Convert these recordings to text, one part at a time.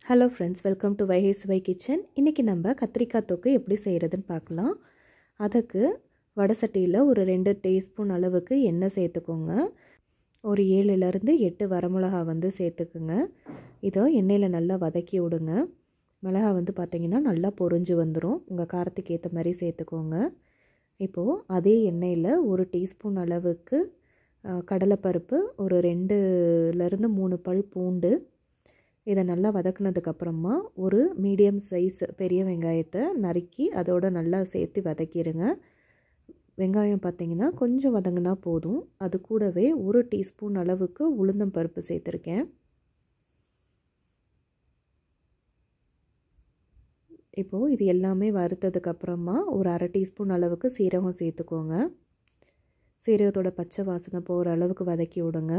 Hello friends, welcome to வைஹேசுவை kitchen. இன்றைக்கி நம்ம கத்திரிக்காய் தொக்கு எப்படி செய்கிறதுன்னு பார்க்கலாம். அதுக்கு வடை சட்டியில் ஒரு 2 டீஸ்பூன் அளவுக்கு எண்ணெய் சேர்த்துக்கோங்க. ஒரு 7லேருந்து 8 வரமிளகா சேர்த்துக்குங்க. இதை எண்ணெயில் நல்லா வதக்கி விடுங்க. மிளகா பார்த்திங்கன்னா நல்லா பொரிஞ்சு வந்துடும். உங்கள் காரத்துக்கு ஏற்ற மாதிரி சேர்த்துக்கோங்க. இப்போது அதே எண்ணெயில் ஒரு டீஸ்பூன் அளவுக்கு கடலைப்பருப்பு, ஒரு 2லேருந்து 3 பல் பூண்டு, இதை நல்லா வதக்குனதுக்கப்புறமா ஒரு மீடியம் சைஸ் பெரிய வெங்காயத்தை நறுக்கி அதோடு நல்லா சேர்த்து வதக்கிடுங்க. வெங்காயம் பார்த்திங்கன்னா கொஞ்சம் வதங்கினா போதும். அது கூடவே ஒரு டீஸ்பூன் அளவுக்கு உளுந்தம் பருப்பு சேர்த்துருக்கேன். இப்போது இது எல்லாமே வறுத்ததுக்கப்புறமா ஒரு அரை டீஸ்பூன் அளவுக்கு சீரகம் சேர்த்துக்கோங்க. சீரகத்தோட பச்சை வாசனை போகிற அளவுக்கு வதக்கி விடுங்க.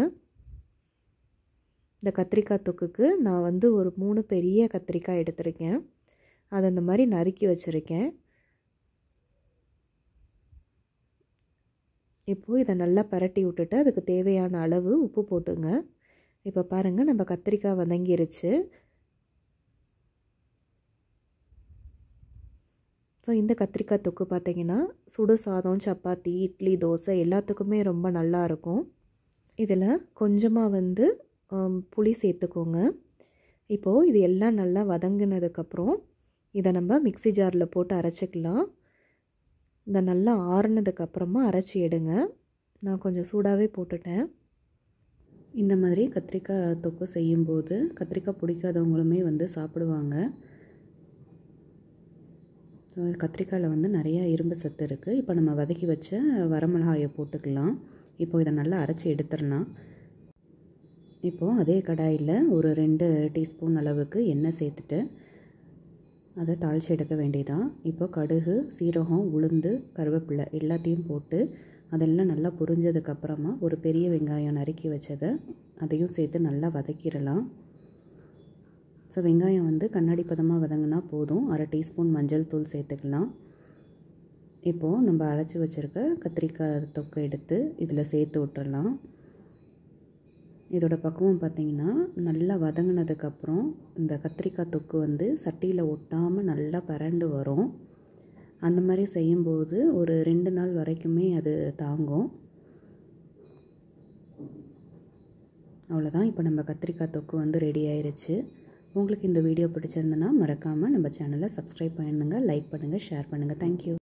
இந்த கத்திரிக்காய் தொக்குக்கு நான் ஒரு 3 பெரிய கத்திரிக்காய் எடுத்திருக்கேன். அதை இந்த மாதிரி நறுக்கி வச்சுருக்கேன். இப்போது இதை நல்லா பரட்டி விட்டுட்டு அதுக்கு தேவையான அளவு உப்பு போட்டுங்க. இப்போ பாருங்கள், நம்ம கத்திரிக்காய் வதங்கிருச்சு. ஸோ இந்த கத்திரிக்காய் தொக்கு பார்த்திங்கன்னா சுடு சாதம், சப்பாத்தி, இட்லி, தோசை எல்லாத்துக்குமே ரொம்ப நல்லாயிருக்கும். இதில் கொஞ்சமாக புளி சேர்த்துக்கோங்க. இப்போது இது எல்லாம் நல்லா வதங்கினதுக்கப்புறம் இதை நம்ம மிக்ஸி ஜாரில் போட்டு அரைச்சிக்கலாம். இதை நல்லா ஆறுனதுக்கப்புறமா அரைச்சி எடுங்க. நான் கொஞ்சம் சூடாகவே போட்டுட்டேன். இந்த மாதிரி கத்திரிக்காய் தொக்கு செய்யும்போது கத்திரிக்காய் பிடிக்காதவங்களுமே சாப்பிடுவாங்க. கத்திரிக்காயில் நிறையா இரும்பு சத்து இருக்குது. இப்போ நம்ம வதக்கி வச்ச வரமிளகாயை போட்டுக்கலாம். இப்போது இதை நல்லா அரைச்சி எடுத்துடலாம். இப்போது அதே கடாயில் ஒரு 2 டீஸ்பூன் அளவுக்கு எண்ணெய் சேர்த்துட்டு அதை தாளித்து எடுக்க வேண்டியதான். இப்போ கடுகு, சீரகம், உளுந்து, கருவேப்பிலை எல்லாத்தையும் போட்டு அதெல்லாம் நல்லா பொரிஞ்சதுக்கப்புறமா ஒரு பெரிய வெங்காயம் நறுக்கி வச்சதை அதையும் சேர்த்து நல்லா வதக்கிடலாம். ஸோ வெங்காயம் கண்ணாடி பதமாக வதங்கினா போதும். அரை டீஸ்பூன் மஞ்சள் தூள் சேர்த்துக்கலாம். இப்போது நம்ம அரைச்சி வச்சுருக்க கத்திரிக்காய் தொக்கை எடுத்து இதில் சேர்த்து விட்டுடலாம். இதோட பக்குவம் பார்த்திங்கன்னா நல்லா வதங்கினதுக்கப்புறம் இந்த கத்திரிக்காய் தொக்கு சட்டியில் ஒட்டாமல் நல்லா பரண்டு வரும். அந்த மாதிரி செய்யும்போது ஒரு 2 நாள் வரைக்குமே அது தாங்கும். அவ்வளோதான். இப்போ நம்ம கத்திரிக்காய் தொக்கு ரெடி ஆயிடுச்சு. உங்களுக்கு இந்த வீடியோ பிடிச்சிருந்தனா மறக்காமல் நம்ம சேனலை சப்ஸ்கிரைப் பண்ணுங்கள், லைக் பண்ணுங்கள், ஷேர் பண்ணுங்கள். தேங்க்யூ.